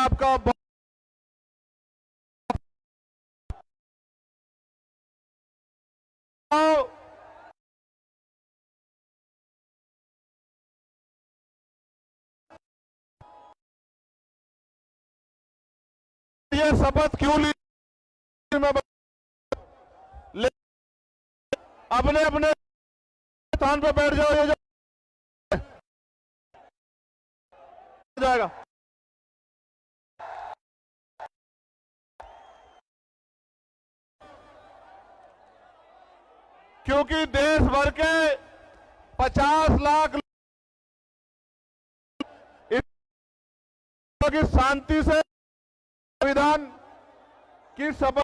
आपका ये शपथ क्यों ली? मैं अपने अपने स्थान पर बैठ जाओ, ये जाएगा। क्योंकि देश भर के 50 लाख लोगों की शांति से संविधान की शपथ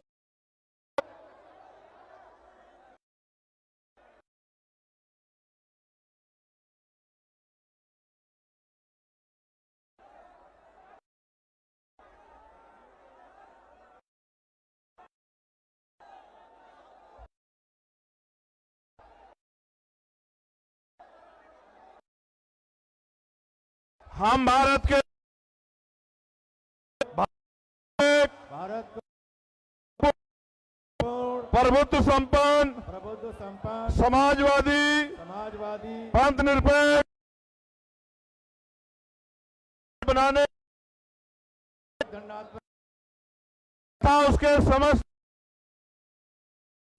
हम भारत के भारत प्रभुत्व संपन्न समाजवादी पंथ निरपेक्ष बनाने था, उसके समस्त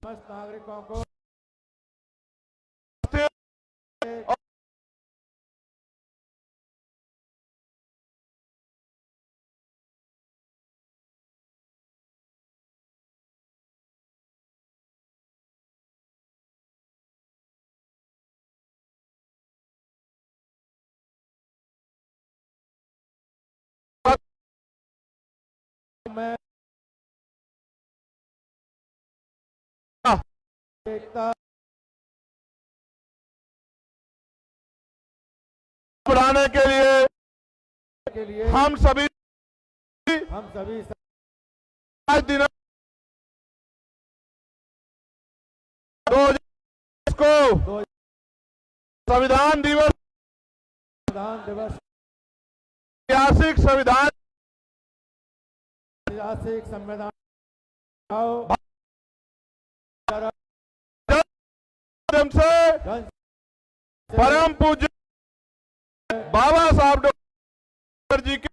नागरिकों को मैं एकता बढ़ाने के लिए हम सभी आज दिन 2 को संविधान दिवस ऐतिहासिक संविधान से परम पूज्य बाबा साहब डॉक्टर जी के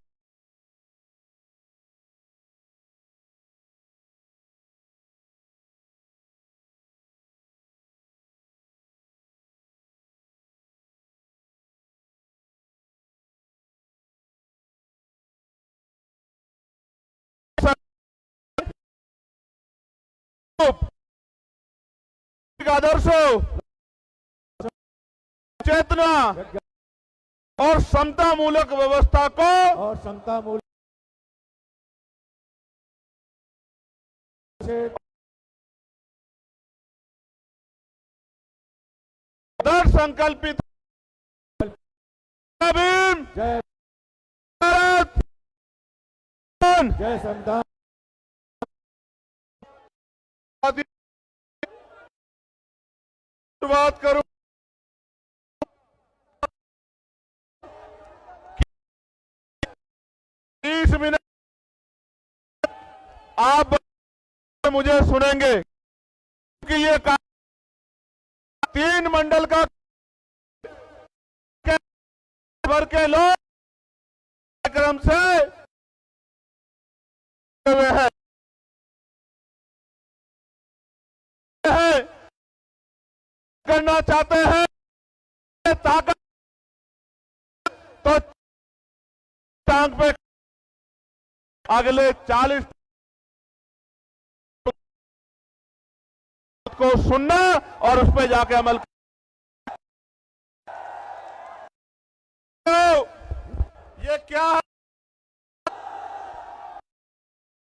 आदर्शों, चेतना और समता मूलक व्यवस्था को दृढ़ संकल्पित भीम, जय भारत, जय संविधान बात करूं 30 मिनट आप मुझे सुनेंगे कि ये 3 मंडल का भर के लोग कार्यक्रम से हुए हैं करना चाहते हैं ताकत तो टांग पे अगले 40 को सुनना और उस पर जाके अमल तो ये क्या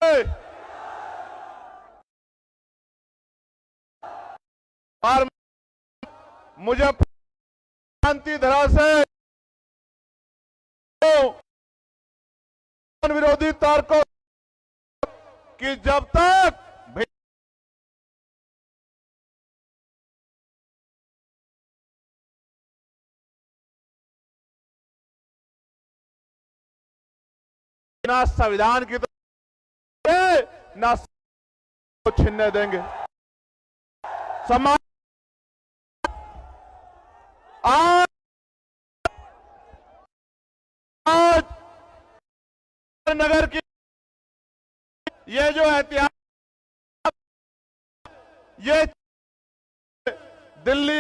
है और मुझे शांति धरा से विरोधी तारकों कि जब तक ना संविधान की तरफ ना को छीनने देंगे। समाज आज नगर की ये जो एहतियात ये दिल्ली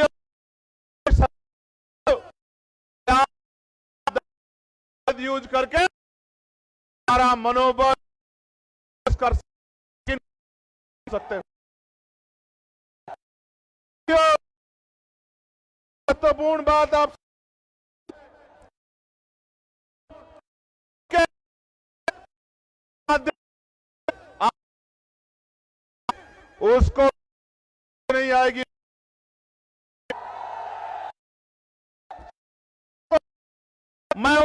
यूज करके हमारा मनोबल कर सकते हैं। महत्वपूर्ण बात आप उसको नहीं आएगी। मैं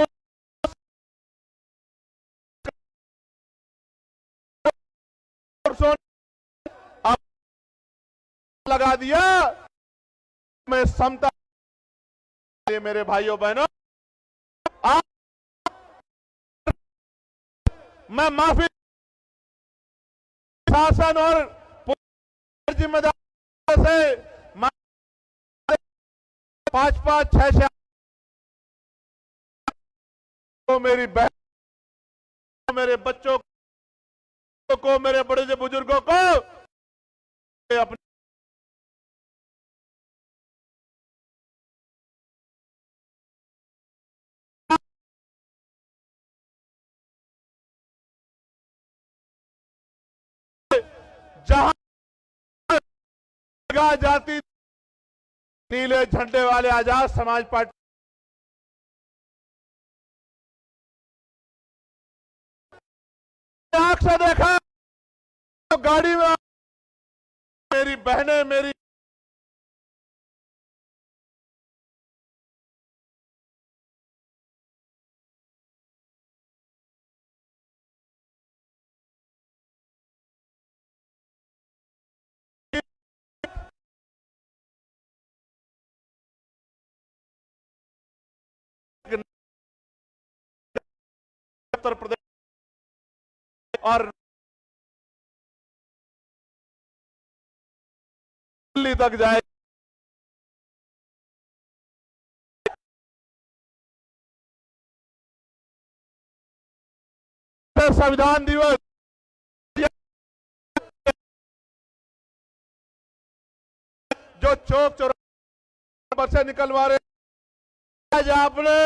अब लगा दिया मैं समता मेरे भाइयों बहनों मैं माफी शासन और जिम्मेदार से 5-5-6 को मेरी बहन मेरे बच्चों को मेरे बड़े से बुजुर्गों को अपने जहां जाती नीले झंडे वाले आजाद समाज पार्टी आंख से देखा तो गाड़ी में मेरी बहनें मेरी उत्तर प्रदेश और दिल्ली तक जाए संविधान दिवस जो चौक चौराहे से निकलवा रहे आज आपने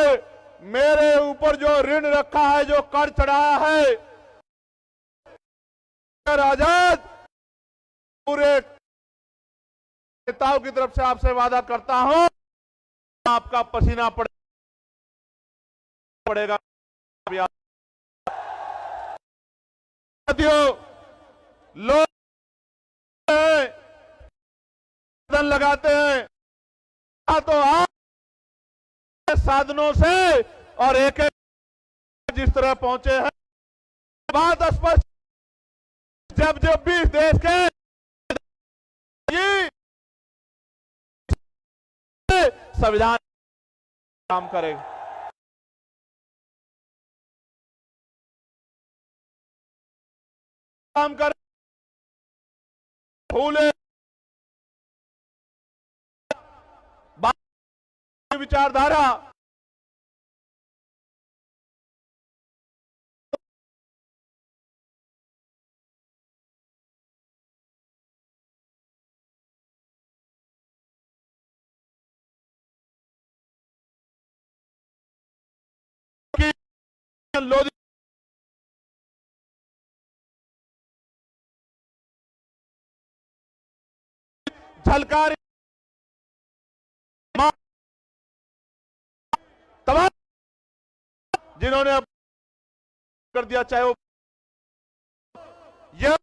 मेरे ऊपर जो ऋण रखा है जो कर चढ़ाया है आजाद पूरे नेताओं की तरफ से आपसे वादा करता हूं आपका पसीना पड़ेगा। लोग लगाते हैं तो आप साधनों से और एक जिस तरह पहुंचे हैं बात स्पष्ट जब भी इस देश के संविधान काम करेगा काम करे फूले विचारधारा लोधी झलकारी तमाम जिन्होंने अब कर दिया चाहे वो यह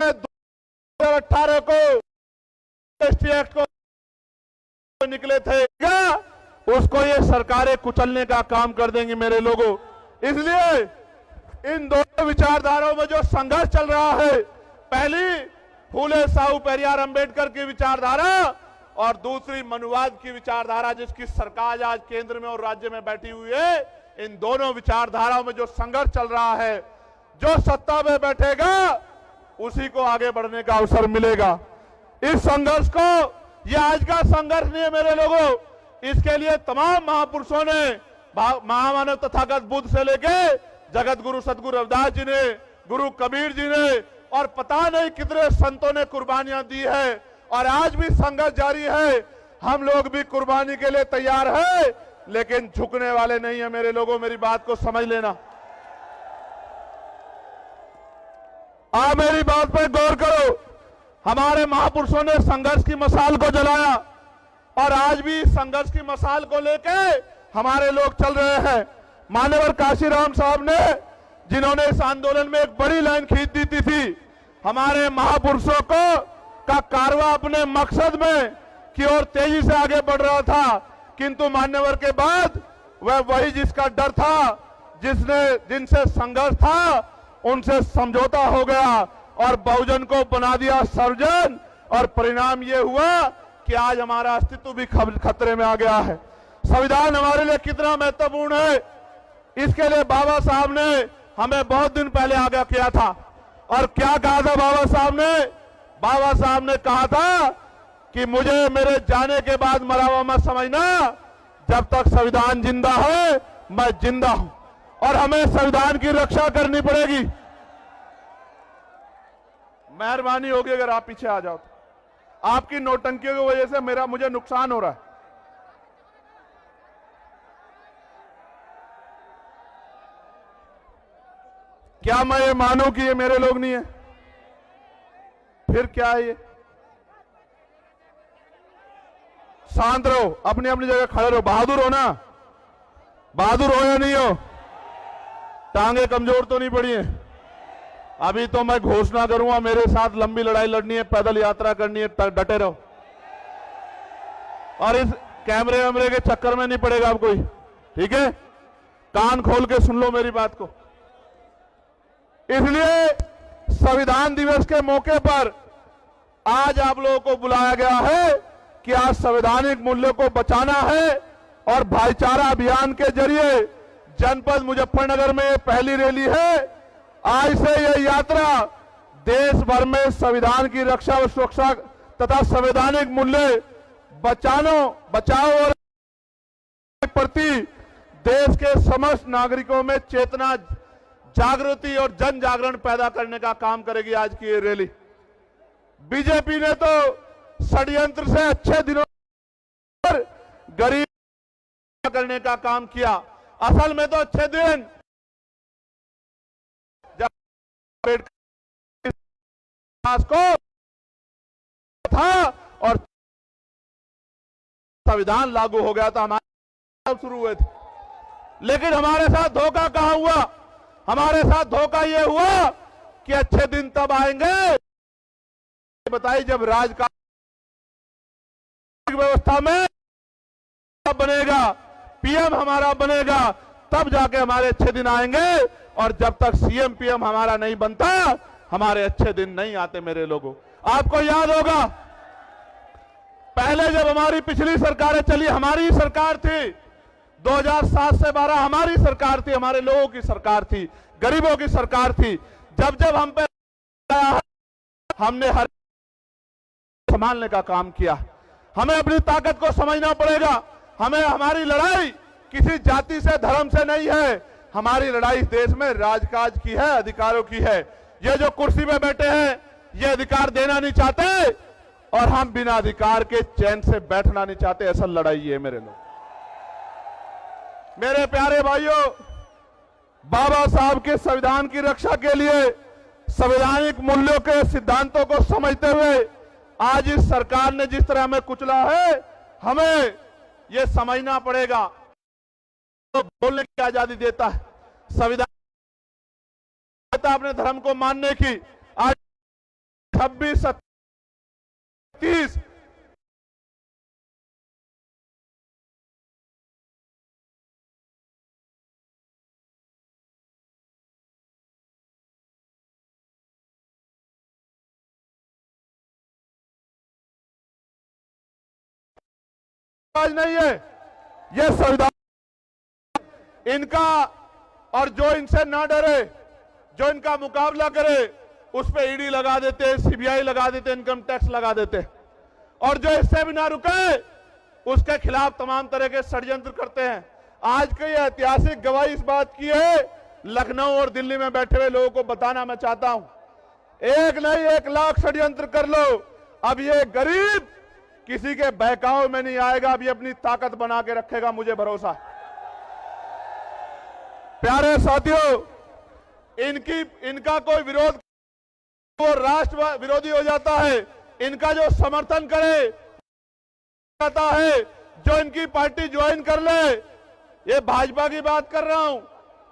2018 को एसटी एक्ट को निकले थे उसको ये सरकारें कुचलने का काम कर देंगे मेरे लोगों। इसलिए इन दोनों विचारधाराओं में जो संघर्ष चल रहा है पहली फूले साहू पेरियार अंबेडकर की विचारधारा और दूसरी मनुवाद की विचारधारा जिसकी सरकार आज केंद्र में और राज्य में बैठी हुई है इन दोनों विचारधाराओं में जो संघर्ष चल रहा है, जो सत्ता में बैठेगा उसी को आगे बढ़ने का अवसर मिलेगा। इस संघर्ष को, ये आज का संघर्ष नहीं है मेरे लोगों, इसके लिए तमाम महापुरुषों ने, महामानव तथागत बुद्ध से लेके जगत गुरु सतगुरु रविदास जी ने, गुरु कबीर जी ने और पता नहीं कितने संतों ने कुर्बानियां दी है और आज भी संघर्ष जारी है। हम लोग भी कुर्बानी के लिए तैयार है, लेकिन झुकने वाले नहीं है मेरे लोगों, मेरी बात को समझ लेना। आप मेरी बात पर गौर करो। हमारे महापुरुषों ने संघर्ष की मशाल को जलाया और आज भी संघर्ष की मशाल को लेके हमारे लोग चल रहे हैं। मान्यवर काशीराम साहब ने, जिन्होंने इस आंदोलन में एक बड़ी लाइन खींच दी थी, हमारे महापुरुषों को का कारवां अपने मकसद में की ओर तेजी से आगे बढ़ रहा था, किंतु मान्यवर के बाद वह वही जिसका डर था, जिनसे संघर्ष था, उनसे समझौता हो गया और बहुजन को बना दिया सर्वजन। और परिणाम यह हुआ कि आज हमारा अस्तित्व भी खतरे में आ गया है। संविधान हमारे लिए कितना महत्वपूर्ण है, इसके लिए बाबा साहब ने हमें बहुत दिन पहले आगाह किया था। और क्या कहा था बाबा साहब ने? बाबा साहब ने कहा था कि मुझे मेरे जाने के बाद मरा हुआ मत समझना, जब तक संविधान जिंदा है मैं जिंदा हूं और हमें संविधान की रक्षा करनी पड़ेगी। मेहरबानी होगी अगर आप पीछे आ जाओ तो। आपकी नौटंकियों की वजह से मुझे नुकसान हो रहा है। क्या मैं ये मानूं कि ये मेरे लोग नहीं है? फिर क्या है ये? शांत रहो, अपनी अपनी जगह खड़े रहो। बहादुर हो ना? बहादुर हो या नहीं हो? टांगे कमजोर तो नहीं पड़ी हैं? अभी तो मैं घोषणा करूंगा, मेरे साथ लंबी लड़ाई लड़नी है, पैदल यात्रा करनी है, डटे रहो। और इस कैमरे वैमरे के चक्कर में नहीं पड़ेगा अब कोई, ठीक है? कान खोल के सुन लो मेरी बात को। इसलिए संविधान दिवस के मौके पर आज आप लोगों को बुलाया गया है कि आज संवैधानिक मूल्यों को बचाना है और भाईचारा अभियान के जरिए जनपद मुजफ्फरनगर में पहली रैली है। आज से यह यात्रा देश भर में संविधान की रक्षा और सुरक्षा तथा संवैधानिक मूल्य बचाओ और प्रति देश के समस्त नागरिकों में चेतना, जागृति और जन जागरण पैदा करने का काम करेगी आज की ये रैली। बीजेपी ने तो षड्यंत्र से अच्छे दिनों पर गरीब करने का काम किया। असल में तो अच्छे दिन जब को था और संविधान लागू हो गया था, हमारे शुरू हुए थे। लेकिन हमारे साथ धोखा कहां हुआ? हमारे साथ धोखा यह हुआ कि अच्छे दिन तब आएंगे, बताइए जब राजकाज व्यवस्था में बनेगा, पीएम हमारा बनेगा, तब जाके हमारे अच्छे दिन आएंगे। और जब तक सीएम पीएम हमारा नहीं बनता, हमारे अच्छे दिन नहीं आते मेरे लोगों। आपको याद होगा पहले जब हमारी पिछली सरकारें चली, हमारी सरकार थी 2007 से 12, हमारी सरकार थी, हमारे लोगों की सरकार थी, गरीबों की सरकार थी। जब जब हम पे हमने हर संभालने का काम किया। हमें अपनी ताकत को समझना पड़ेगा। हमें, हमारी लड़ाई किसी जाति से, धर्म से नहीं है। हमारी लड़ाई देश में राजकाज की है, अधिकारों की है। ये जो कुर्सी पे बैठे हैं, ये अधिकार देना नहीं चाहते और हम बिना अधिकार के चैन से बैठना नहीं चाहते। असल लड़ाई है मेरे लोग। मेरे प्यारे भाइयों, बाबा साहब के संविधान की रक्षा के लिए संवैधानिक मूल्यों के सिद्धांतों को समझते हुए आज इस सरकार ने जिस तरह हमें कुचला है, हमें यह समझना पड़ेगा। तो बोलने की आजादी देता है संविधान, देता अपने धर्म को मानने की। आज 26, 30 आज नहीं है, यह संविधान इनका और जो इनसे ना डरे, जो इनका मुकाबला करे, उस पे ईडी लगा देते, सीबीआई लगा देते, इनकम टैक्स लगा देते, और जो इससे भी ना रुके उसके खिलाफ तमाम तरह के षड्यंत्र करते हैं। आज की ऐतिहासिक गवाही इस बात की है, लखनऊ और दिल्ली में बैठे हुए लोगों को बताना मैं चाहता हूं, एक नहीं 1 लाख षड्यंत्र कर लो, अब ये गरीब किसी के बहकाव में नहीं आएगा, अब ये अपनी ताकत बना के रखेगा, मुझे भरोसा है। प्यारे साथियों, इनका कोई विरोध, वो राष्ट्र विरोधी हो जाता है, इनका जो समर्थन करे जाता है, जो इनकी पार्टी ज्वाइन कर ले, ये भाजपा की बात कर रहा हूं,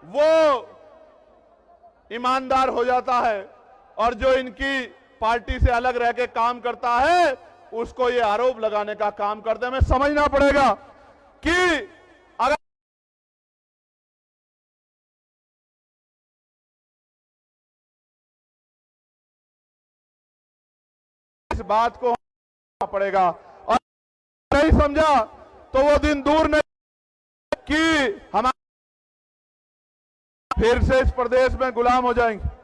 वो ईमानदार हो जाता है, और जो इनकी पार्टी से अलग रह के काम करता है उसको ये आरोप लगाने का काम करते हैं। हमें समझना पड़ेगा कि अगर इस बात को पड़ेगा और नहीं समझा तो वो दिन दूर नहीं कि हम फिर से इस प्रदेश में गुलाम हो जाएंगे।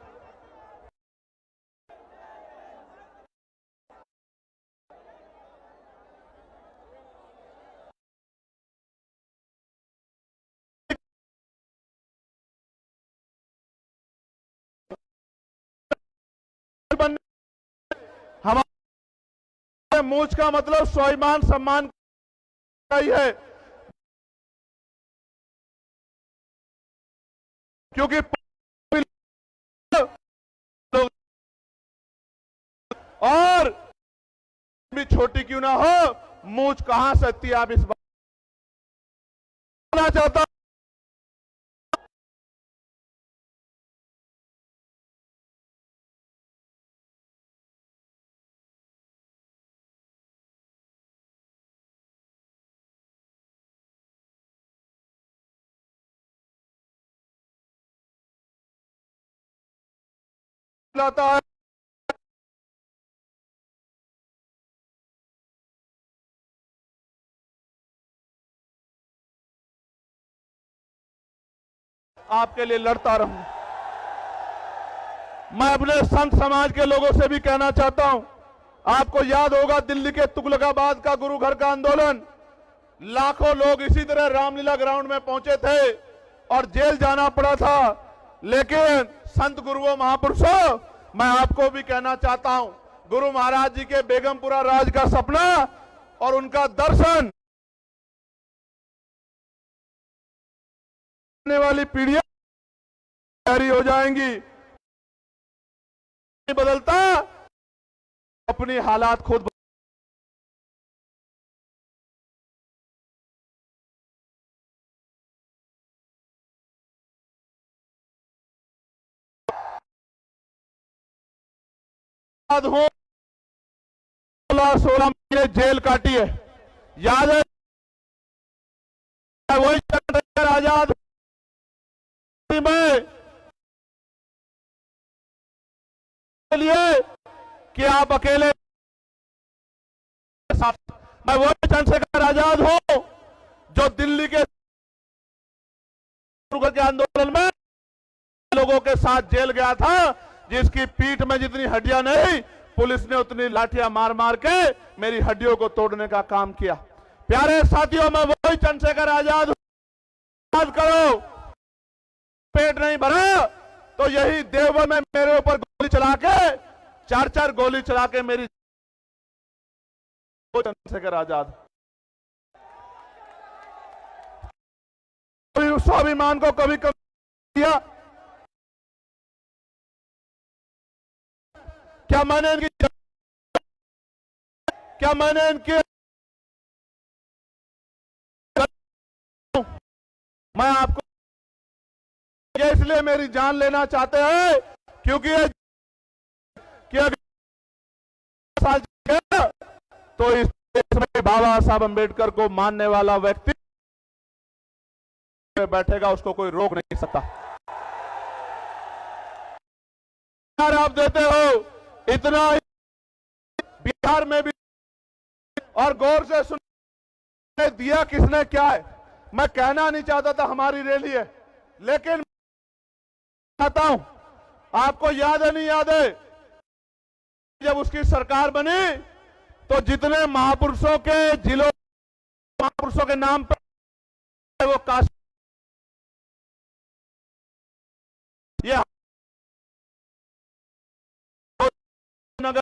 हमारे मूछ का मतलब स्वाभिमान सम्मान का ही है, क्योंकि और भी छोटी क्यों ना हो, मूछ कहां सकती है, आप इस बात चाहता हूं। लाता है आपके लिए लड़ता रहूं। मैं अपने संत समाज के लोगों से भी कहना चाहता हूं, आपको याद होगा दिल्ली के तुगलकाबाद का गुरु घर का आंदोलन, लाखों लोग इसी तरह रामलीला ग्राउंड में पहुंचे थे और जेल जाना पड़ा था, लेकिन संत गुरुओं महापुरुषों, मैं आपको भी कहना चाहता हूं, गुरु महाराज जी के बेगमपुरा राज का सपना और उनका दर्शन आने वाली पीढ़ियां तैयारी हो जाएंगी। बदलता अपनी हालात खुद हो 16 महीने जेल काटी है, याद है, वही चंद्रशेखर आजाद में लिए कि आप अकेले साथ, मैं वही चंद्रशेखर आजाद हूं जो दिल्ली के आंदोलन में लोगों के साथ जेल गया था, जिसकी पीठ में जितनी हड्डियां नहीं, पुलिस ने उतनी लाठियां मार मार के मेरी हड्डियों को तोड़ने का काम किया। प्यारे साथियों, मैं वही चंद्रशेखर आजाद हूं, याद करो, पेट नहीं भरा तो यही देवबंद में मेरे ऊपर गोली चला के 4-4 गोली चला के मेरी चंद्रशेखर आजाद, स्वाभिमान को कभी कम किया क्या? मैंने इनकी मैं आपको ये इसलिए मेरी जान लेना चाहते हैं क्योंकि अगर साल तो इस देश में बाबा साहब अंबेडकर को मानने वाला व्यक्ति बैठेगा, उसको कोई रोक नहीं सकता। आप देते हो इतना, बिहार में भी, और गौर से सुन, दिया किसने क्या है? मैं कहना नहीं चाहता था हमारी रैली है, लेकिन चाहता हूं, आपको याद है नहीं याद है, जब उसकी सरकार बनी तो जितने महापुरुषों के जिलों महापुरुषों के नाम पर वो काशी ये नगर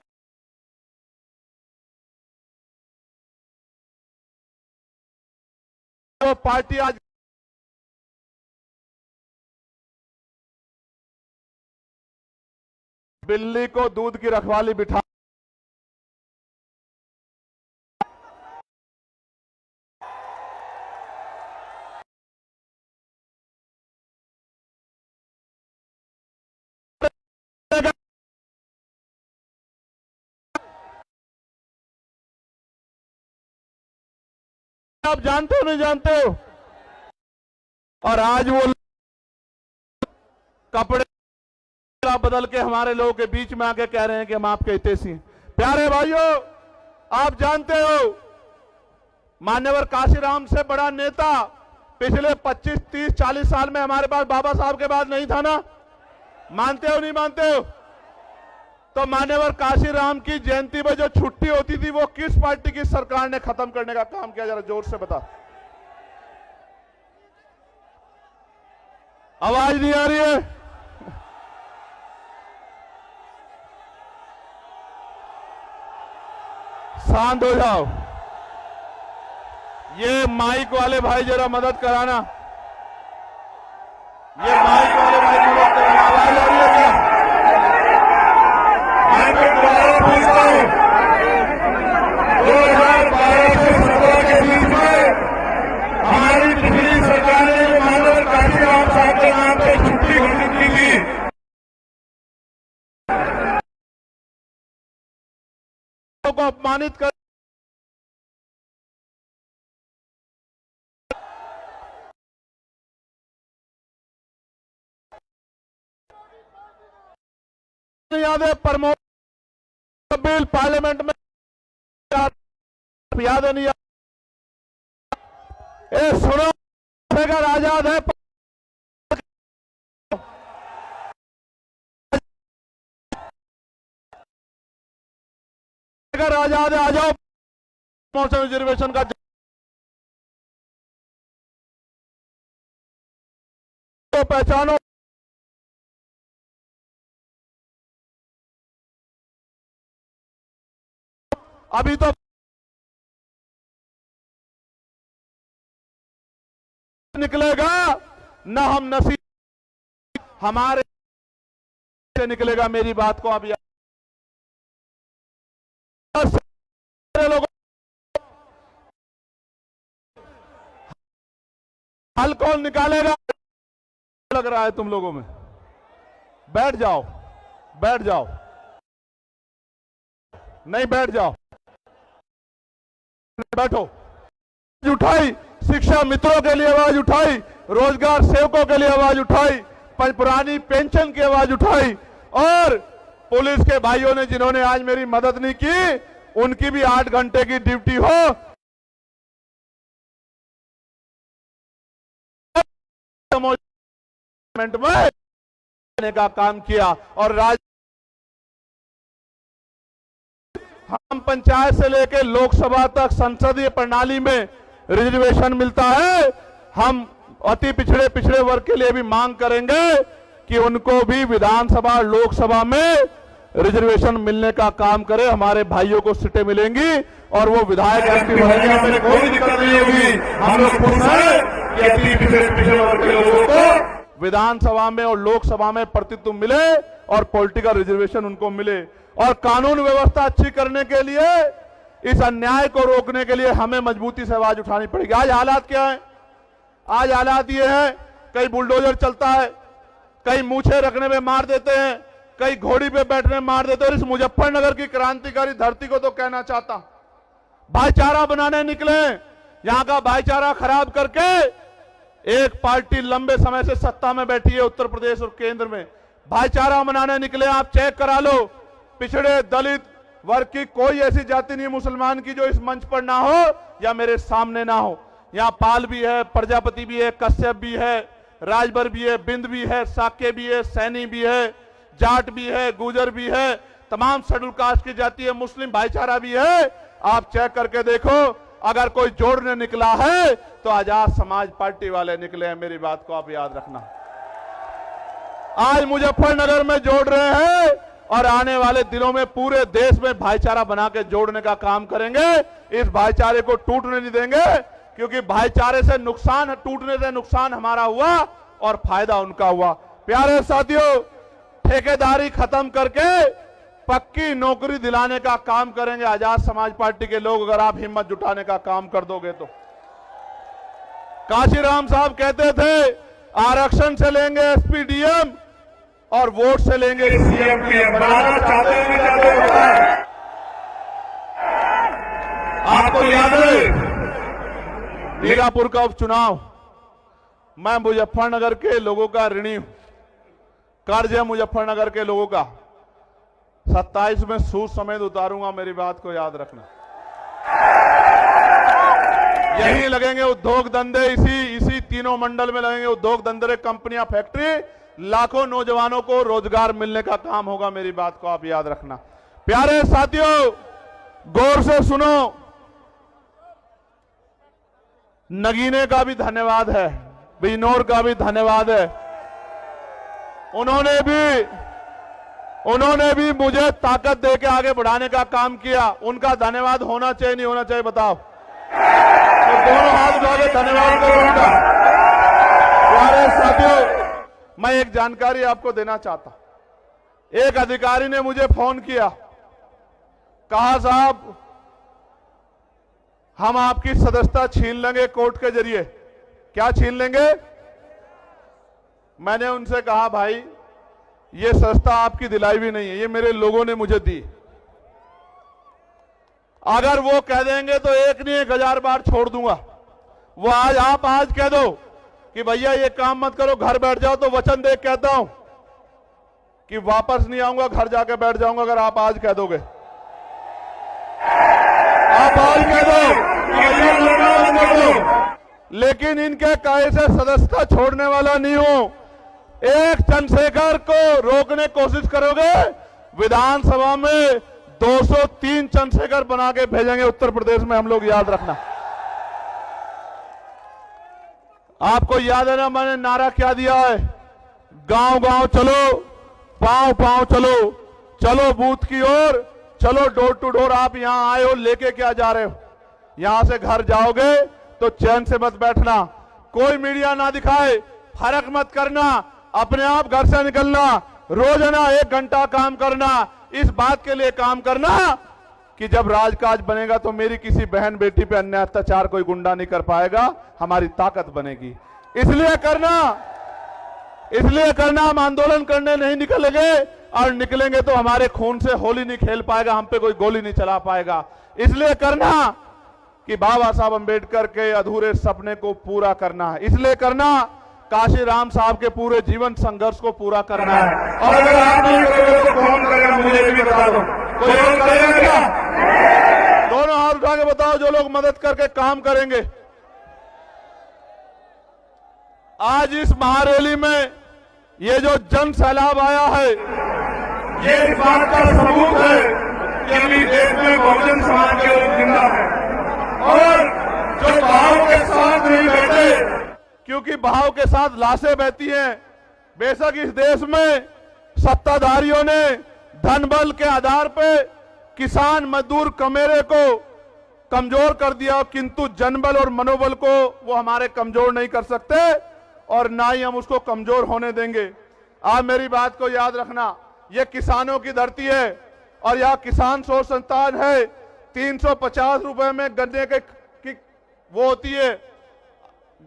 वो पार्टी आज बिल्ली को दूध की रखवाली बिठा आप जानते हो नहीं जानते हो। और आज वो कपड़े बदल के हमारे लोगों के बीच में आके कह रहे हैं कि हम आपके हितैषी हैं। प्यारे भाइयों, आप जानते हो मान्यवर काशीराम से बड़ा नेता पिछले 25, 30, 40 साल में हमारे पास बाबा साहब के बाद नहीं था ना। मानते हो नहीं मानते हो? तो मान्यवर काशीराम की जयंती में जो छुट्टी होती थी वो किस पार्टी की सरकार ने खत्म करने का काम किया? जरा जोर से बता। आवाज नहीं आ रही है? शांत हो जाओ। ये माइक वाले भाई जरा मदद कराना। ये माइक वाले भाई मदद कराना। आवाज आ रही है क्या? मैं दोबारा पूछता हूं, 2012 से 17 के बीच में हमारी पिछली सरकार ने मानव काशीराम साहब के नाम पर छुट्टी घोषित की थी। को अपमानित कर याद है प्रमोद बिल पार्लियामेंट में याद नहीं? ए सुनो, अगर आजाद है अगर आजाद है आ जाओ मोशन रिजर्वेशन का तो पहचानो। अभी तो निकलेगा न हम नसीब हमारे से निकलेगा। मेरी बात को आप लोगों हल कौन निकालेगा? लग रहा है तुम लोगों में। बैठ जाओ, बैठ जाओ, नहीं बैठ जाओ, बैठो। उठाई, शिक्षा मित्रों के लिए आवाज उठाई, रोजगार सेवकों के लिए आवाज उठाई, पुरानी पेंशन की आवाज उठाई, और पुलिस के भाइयों ने जिन्होंने आज मेरी मदद नहीं की उनकी भी 8 घंटे की ड्यूटी हो में का काम किया। और हम पंचायत से लेकर लोकसभा तक संसदीय प्रणाली में रिजर्वेशन मिलता है। हम अति पिछड़े वर्ग के लिए भी मांग करेंगे कि उनको भी विधानसभा लोकसभा में रिजर्वेशन मिलने का काम करे। हमारे भाइयों को सीटें मिलेंगी और वो विधायक एमपी बनेंगे, हमें कोई दिक्कत नहीं होगी। हम लोग खुश हैं कि अति पिछड़े वर्ग के लोगों को विधानसभा में और लोकसभा में प्रतिनिधित्व मिले और पॉलिटिकल रिजर्वेशन उनको मिले। और कानून व्यवस्था अच्छी करने के लिए, इस अन्याय को रोकने के लिए हमें मजबूती से आवाज उठानी पड़ेगी। आज हालात क्या है? आज हालात ये है, कहीं बुलडोजर चलता है, कहीं मूछे रखने में मार देते हैं, कहीं घोड़ी पे बैठने में मार देते हैं। और इस मुजफ्फरनगर की क्रांतिकारी धरती को तो कहना चाहता, भाईचारा बनाने निकले, यहां का भाईचारा खराब करके एक पार्टी लंबे समय से सत्ता में बैठी है उत्तर प्रदेश और केंद्र में। भाईचारा बनाने निकले। आप चेक करा लो, पिछड़े दलित वर्ग की कोई ऐसी जाति नहीं मुसलमान की जो इस मंच पर ना हो या मेरे सामने ना हो। यहाँ पाल भी है, प्रजापति भी है, कश्यप भी है, राजभर भी है, बिंद भी है, साक्य भी है, सैनी भी है, जाट भी है, गुजर भी है, तमाम शेड्यूल कास्ट की जाति है, मुस्लिम भाईचारा भी है। आप चेक करके देखो, अगर कोई जोड़ने निकला है तो आजाद समाज पार्टी वाले निकले हैं। मेरी बात को आप याद रखना। आज मुजफ्फरनगर में जोड़ रहे हैं और आने वाले दिनों में पूरे देश में भाईचारा बना के जोड़ने का काम करेंगे। इस भाईचारे को टूटने नहीं देंगे, क्योंकि भाईचारे से नुकसान, टूटने से नुकसान हमारा हुआ और फायदा उनका हुआ। प्यारे साथियों, ठेकेदारी खत्म करके पक्की नौकरी दिलाने का काम करेंगे आजाद समाज पार्टी के लोग, अगर आप हिम्मत जुटाने का काम कर दोगे तो। काशीराम साहब कहते थे आरक्षण से लेंगे एसपी डीएम और वोट से लेंगे सीएम पीएम। बनाना चाहते हैं, नहीं चाहते? आपको याद है मीरापुर का उपचुनाव? मैं मुजफ्फरनगर के लोगों का ऋणी हूं, कर्ज है मुजफ्फरनगर के लोगों का। 27 में सूद समेत उतारूंगा, मेरी बात को याद रखना। यही लगेंगे उद्योग धंधे, इसी तीनों मंडल में लगेंगे उद्योग धंधे, कंपनियां, फैक्ट्री, लाखों नौजवानों को रोजगार मिलने का काम होगा। मेरी बात को आप याद रखना। प्यारे साथियों, गौर से सुनो, नगीने का भी धन्यवाद है, बिजनौर का भी धन्यवाद है। उन्होंने भी मुझे ताकत देके आगे बढ़ाने का काम किया। उनका धन्यवाद होना चाहिए, नहीं होना चाहिए बताओ? तो दोनों हाथ उठा के धन्यवाद करो उनका। प्यारे साथियों, मैं एक जानकारी आपको देना चाहता। एक अधिकारी ने मुझे फोन किया, कहा साहब हम आपकी सदस्यता छीन लेंगे कोर्ट के जरिए। क्या छीन लेंगे? मैंने उनसे कहा भाई ये सदस्यता आपकी दिलाई भी नहीं है, ये मेरे लोगों ने मुझे दी। अगर वो कह देंगे तो एक नहीं 1000 बार छोड़ दूंगा। वो आप आज कह दो कि भैया ये काम मत करो, घर बैठ जाओ, तो वचन दे कहता हूं कि वापस नहीं आऊंगा, घर जाके बैठ जाऊंगा। अगर आप आज कह दोगे, आप आज कह दो कि भैया लड़ना मत कर दो, लेकिन इनके कहे से सदस्यता छोड़ने वाला नहीं हूं। एक चंद्रशेखर को रोकने की कोशिश करोगे, विधानसभा में 203 चंद्रशेखर बना के भेजेंगे उत्तर प्रदेश में हम लोग, याद रखना। आपको याद है ना मैंने नारा क्या दिया है? गांव गांव चलो, पांव पांव चलो, चलो बूथ की ओर, चलो डोर टू डोर। आप यहां आए हो, लेके क्या जा रहे हो? यहां से घर जाओगे तो चैन से मत बैठना, कोई मीडिया ना दिखाए, फर्क मत करना, अपने आप घर से निकलना, रोजाना 1 घंटा काम करना। इस बात के लिए काम करना कि जब राजकाज बनेगा तो मेरी किसी बहन बेटी पे अन्याय अत्याचार कोई गुंडा नहीं कर पाएगा, हमारी ताकत बनेगी। इसलिए करना हम आंदोलन करने नहीं निकलेंगे, और निकलेंगे तो हमारे खून से होली नहीं खेल पाएगा, हम पे कोई गोली नहीं चला पाएगा। इसलिए करना कि बाबा साहब अंबेडकर के अधूरे सपने को पूरा करना है। इसलिए करना काशीराम साहब के पूरे जीवन संघर्ष को पूरा करना है। और अगर आप नहीं करोगे तो कौन करेगा? मुझे भी बता दो, कोई और करेगा क्या? दोनों हाथ उठा के बताओ जो लोग मदद करके काम करेंगे। आज इस महारैली में ये जो जन सैलाब आया है, ये इस बात का सबूत है कि अभी देश में बहुजन समाज के लोग जिंदा है, और जो बहाव के साथ नहीं बैठे, क्योंकि बहाव के साथ लाशें बहती हैं। बेशक इस देश में सत्ताधारियों ने धन बल के आधार पे किसान मजदूर कमेरे को कमजोर कर दिया, किंतु जनबल और मनोबल को वो हमारे कमजोर नहीं कर सकते, और ना ही हम उसको कमजोर होने देंगे। आप मेरी बात को याद रखना, ये किसानों की धरती है और यह किसान शोध संस्थान है। 350 रुपए में गन्ने की वो होती है,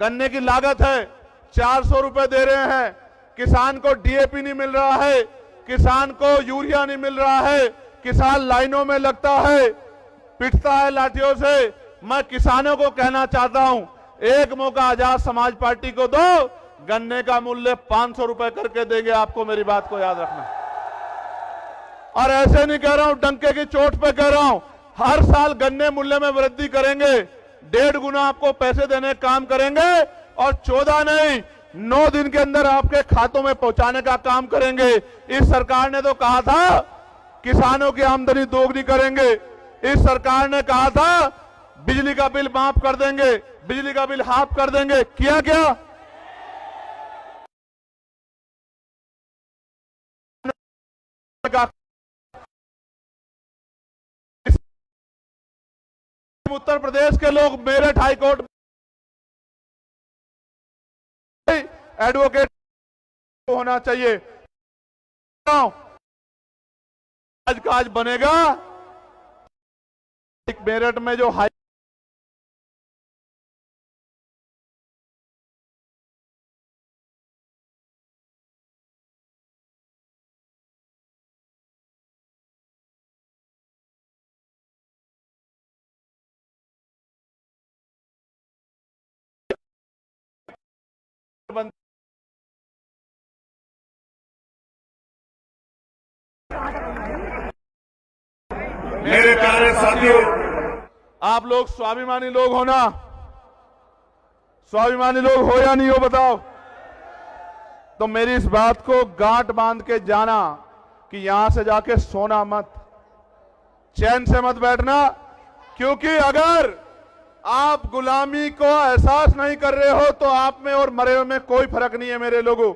गन्ने की लागत है, 400 रुपए दे रहे हैं। किसान को डीएपी नहीं मिल रहा है, किसान को यूरिया नहीं मिल रहा है, किसान लाइनों में लगता है, पिटता है लाठियों से। मैं किसानों को कहना चाहता हूं, एक मौका आजाद समाज पार्टी को दो, गन्ने का मूल्य 500 रुपए करके देंगे आपको, मेरी बात को याद रखना। और ऐसे नहीं कह रहा हूं, डंके की चोट पे कह रहा हूं, हर साल गन्ने मूल्य में वृद्धि करेंगे। 1.5 गुना आपको पैसे देने का काम करेंगे और 14 नहीं 9 दिन के अंदर आपके खातों में पहुंचाने का काम करेंगे। इस सरकार ने तो कहा था किसानों की आमदनी दोगुनी करेंगे। इस सरकार ने कहा था बिजली का बिल माफ कर देंगे, बिजली का बिल हाफ कर देंगे। किया क्या? उत्तर प्रदेश के लोग मेरठ हाईकोर्ट एडवोकेट होना चाहिए। आज का आज बनेगा मेरठ में जो हाई मेरे प्यारे साथियों, आप लोग स्वाभिमानी लोग हो ना? स्वाभिमानी लोग हो या नहीं हो बताओ? तो मेरी इस बात को गांठ बांध के जाना कि यहां से जाके सोना मत, चैन से मत बैठना, क्योंकि अगर आप गुलामी को एहसास नहीं कर रहे हो तो आप में और मरे हुए में कोई फर्क नहीं है मेरे लोगों।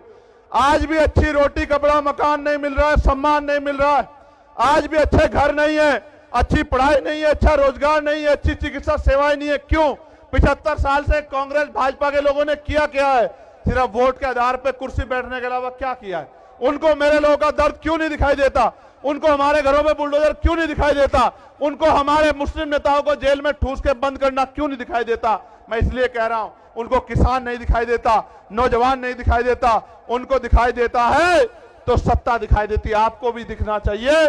आज भी अच्छी रोटी कपड़ा मकान नहीं मिल रहा है, सम्मान नहीं मिल रहा है, आज भी अच्छे घर नहीं है, अच्छी पढ़ाई नहीं है, अच्छा रोजगार नहीं है, अच्छी चिकित्सा सेवाएं नहीं है। क्यों? 75 साल से कांग्रेस भाजपा के लोगों ने किया क्या है? सिर्फ वोट के आधार पर कुर्सी बैठने के अलावा क्या किया है? उनको मेरे लोगों का दर्द क्यों नहीं दिखाई देता? उनको हमारे घरों में बुलडोजर क्यों नहीं दिखाई देता? उनको हमारे मुस्लिम नेताओं को जेल में ठूस के बंद करना क्यों नहीं दिखाई देता? मैं इसलिए कह रहा हूं, उनको किसान नहीं दिखाई देता, नौजवान नहीं दिखाई देता, उनको दिखाई देता है तो सत्ता दिखाई देती है। आपको भी दिखना चाहिए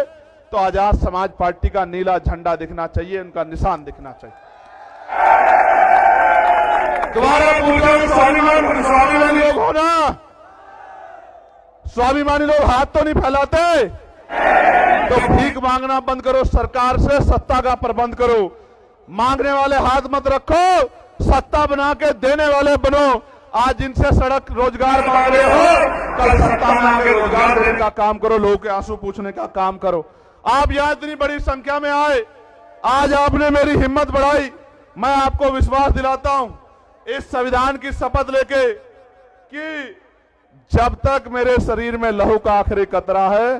तो आजाद समाज पार्टी का नीला झंडा दिखना चाहिए, उनका निशान दिखना चाहिए। दोबारा पूछ रहा हूं, स्वाभिमानी लोग हो ना? स्वाभिमानी लोग हाथ तो नहीं फैलाते? तो भीख मांगना बंद करो, सरकार से सत्ता का प्रबंध करो। मांगने वाले हाथ मत रखो, सत्ता बना के देने वाले बनो। आज जिनसे सड़क रोजगार मांग रहे हो, कल सत्ता में आके रोजगार देने का काम करो, लोगों के आंसू पूछने का काम करो। आप यहां इतनी बड़ी संख्या में आए, आज आपने मेरी हिम्मत बढ़ाई। मैं आपको विश्वास दिलाता हूं इस संविधान की शपथ लेके कि जब तक मेरे शरीर में लहू का आखिरी कतरा है,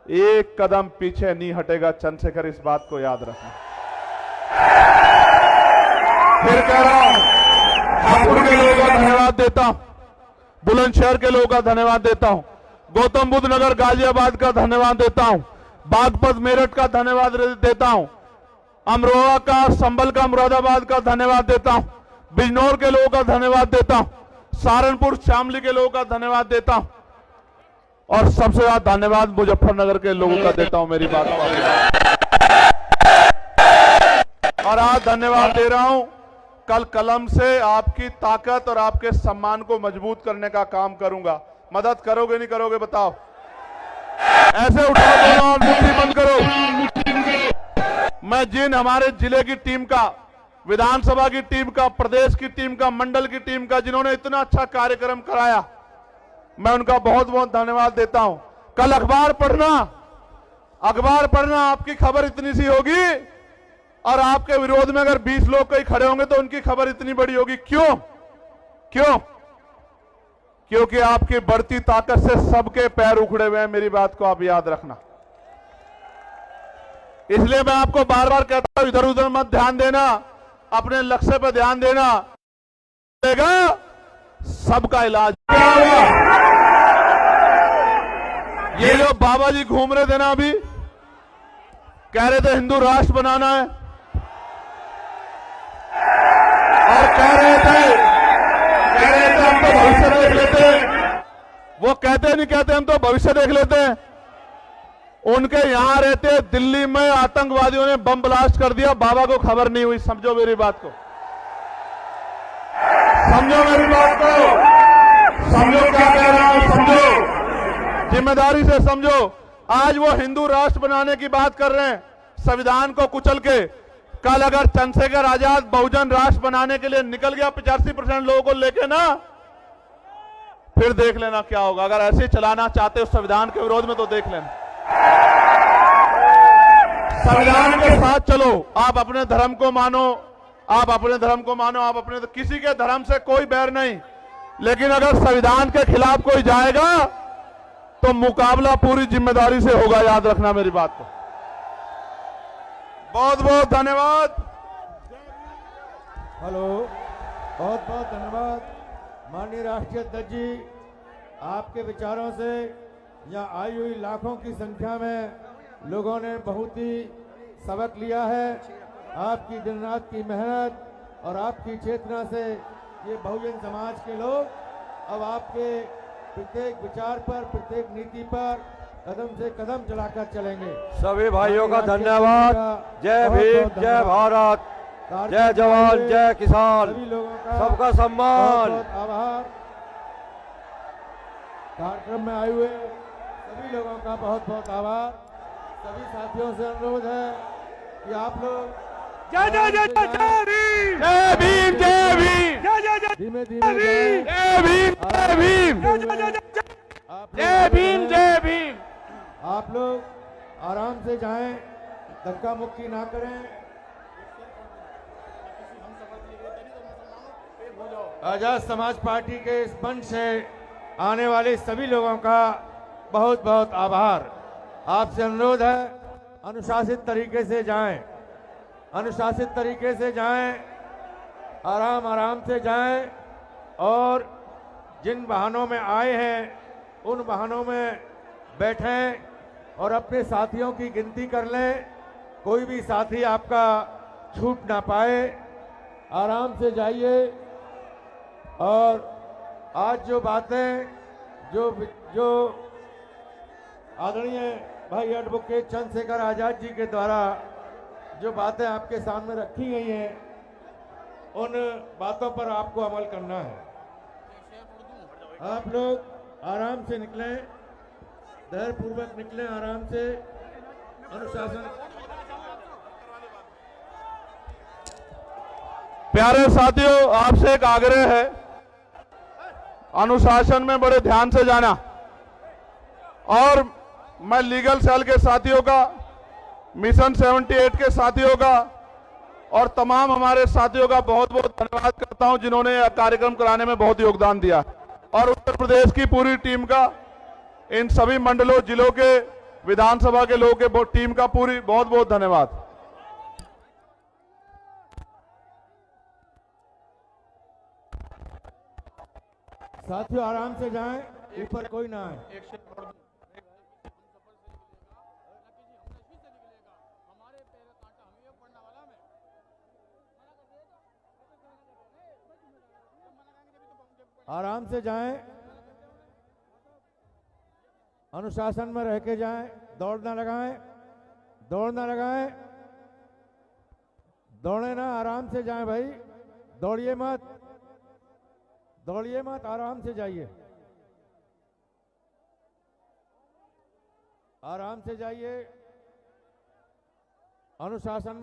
एक कदम पीछे नहीं हटेगा। चंद्रशेखर, इस बात को याद रखना। फिर कह रहा हूं, हापुड़ के लोगों का धन्यवाद देता हूं, बुलंदशहर के लोगों का धन्यवाद देता हूं, गौतम बुद्ध नगर गाजियाबाद का धन्यवाद देता हूं, बागपत मेरठ का धन्यवाद देता हूं, अमरोहा का, संभल का, मुरादाबाद का धन्यवाद देता हूं, बिजनौर के लोगों का धन्यवाद देता हूं, सहारनपुर शामली के लोगों का धन्यवाद देता हूं और सबसे ज्यादा धन्यवाद मुजफ्फरनगर के लोगों का देता हूं। मेरी बात को और आज धन्यवाद दे रहा हूं, कल कलम से आपकी ताकत और आपके सम्मान को मजबूत करने का काम करूंगा। मदद करोगे नहीं करोगे बताओ? ऐसे उठा दो और मुट्ठी बंद करो। मैं जिन हमारे जिले की टीम का, विधानसभा की टीम का, प्रदेश की टीम का, मंडल की टीम का, जिन्होंने इतना अच्छा कार्यक्रम कराया, मैं उनका बहुत बहुत धन्यवाद देता हूं। कल अखबार पढ़ना, आपकी खबर इतनी सी होगी और आपके विरोध में अगर 20 लोग कहीं खड़े होंगे तो उनकी खबर इतनी बड़ी होगी। क्यों? क्योंकि आपकी बढ़ती ताकत से सबके पैर उखड़े हुए हैं। मेरी बात को आप याद रखना। इसलिए मैं आपको बार बार कहता हूं, इधर उधर मत ध्यान देना, अपने लक्ष्य पर ध्यान देना। सबका इलाज क्या होगा? ये जो बाबा जी घूम रहे थे ना, अभी कह रहे थे हिंदू राष्ट्र बनाना है और कह रहे थे हम तो भविष्य देख लेते हैं। वो कहते नहीं कहते हम तो भविष्य देख लेते हैं। उनके यहां रहते दिल्ली में आतंकवादियों ने बम ब्लास्ट कर दिया, बाबा को खबर नहीं हुई। समझो मेरी बात को, समझो मेरी बात को, समझो क्या कह रहा हूं, समझो, जिम्मेदारी से समझो। आज वो हिंदू राष्ट्र बनाने की बात कर रहे हैं, संविधान को कुचल के। कल अगर चंद्रशेखर आजाद बहुजन राष्ट्र बनाने के लिए निकल गया 85% लोगों को लेके ना, फिर देख लेना क्या होगा। अगर ऐसे चलाना चाहते हो संविधान के विरोध में तो देख लेना। संविधान के साथ चलो। आप अपने धर्म को मानो, आप अपने धर्म को मानो, आप अपने, किसी के धर्म से कोई बैर नहीं, लेकिन अगर संविधान के खिलाफ कोई जाएगा तो मुकाबला पूरी जिम्मेदारी से होगा। याद रखना मेरी बात को। बहुत बहुत धन्यवाद। हेलो, बहुत बहुत धन्यवाद माननीय राष्ट्रीय अध्यक्ष जी। आपके विचारों से यहाँ आई हुई लाखों की संख्या में लोगों ने बहुत ही सबक लिया है। आपकी दिन रात की मेहनत और आपकी चेतना से ये बहुजन समाज के लोग अब आपके प्रत्येक विचार पर, प्रत्येक नीति पर कदम से कदम चलाकर चलेंगे। सभी भाइयों का धन्यवाद। जय भीम, जय भारत, जय जवान, जय किसान, सभी लोगों का सबका सम्मान। बहुत बहुत आभार। कार्यक्रम में आए हुए सभी लोगों का बहुत बहुत आभार। सभी साथियों से अनुरोध है कि आप लोग जय जय जय जय भीम, जय भीम, जय भीम, जय जय जय धीमे धीमे जाएं। जय भीम, जय भीम, आप जय भीम, जय भीम। आप लोग आराम से जाएं, धक्का मुक्की ना करें। आजाद समाज पार्टी के इस मंच से आने वाले सभी लोगों का बहुत बहुत आभार। आपसे अनुरोध है, अनुशासित तरीके से जाएं, अनुशासित तरीके से जाएं, आराम आराम से जाएं और जिन वाहनों में आए हैं उन वाहनों में बैठें और अपने साथियों की गिनती कर लें। कोई भी साथी आपका छूट ना पाए। आराम से जाइए। और आज जो बातें जो आदरणीय भाई एडवोकेट चंद्रशेखर आजाद जी के द्वारा जो बातें आपके सामने रखी गई हैं, उन बातों पर आपको अमल करना है। आप लोग आराम से निकलें, धैर्यपूर्वक निकलें, आराम से, अनुशासन। प्यारे साथियों, आपसे एक आग्रह है, अनुशासन में बड़े ध्यान से जाना। और मैं लीगल सेल के साथियों का, मिशन 78 के साथियों का और तमाम हमारे साथियों का बहुत बहुत धन्यवाद करता हूं जिन्होंने यह कार्यक्रम कराने में बहुत योगदान दिया। और उत्तर प्रदेश की पूरी टीम का, इन सभी मंडलों, जिलों के, विधानसभा के लोगों के टीम का पूरी बहुत बहुत धन्यवाद। साथियों आराम से जाएं, ऊपर कोई ना आए। आराम से जाएं, अनुशासन में रह के जाएं, दौड़ ना लगाएं, दौड़ ना लगाएं, दौड़े ना, आराम से जाएं भाई, दौड़िए मत, दौड़िए मत, आराम से जाइए, आराम से जाइए, अनुशासन में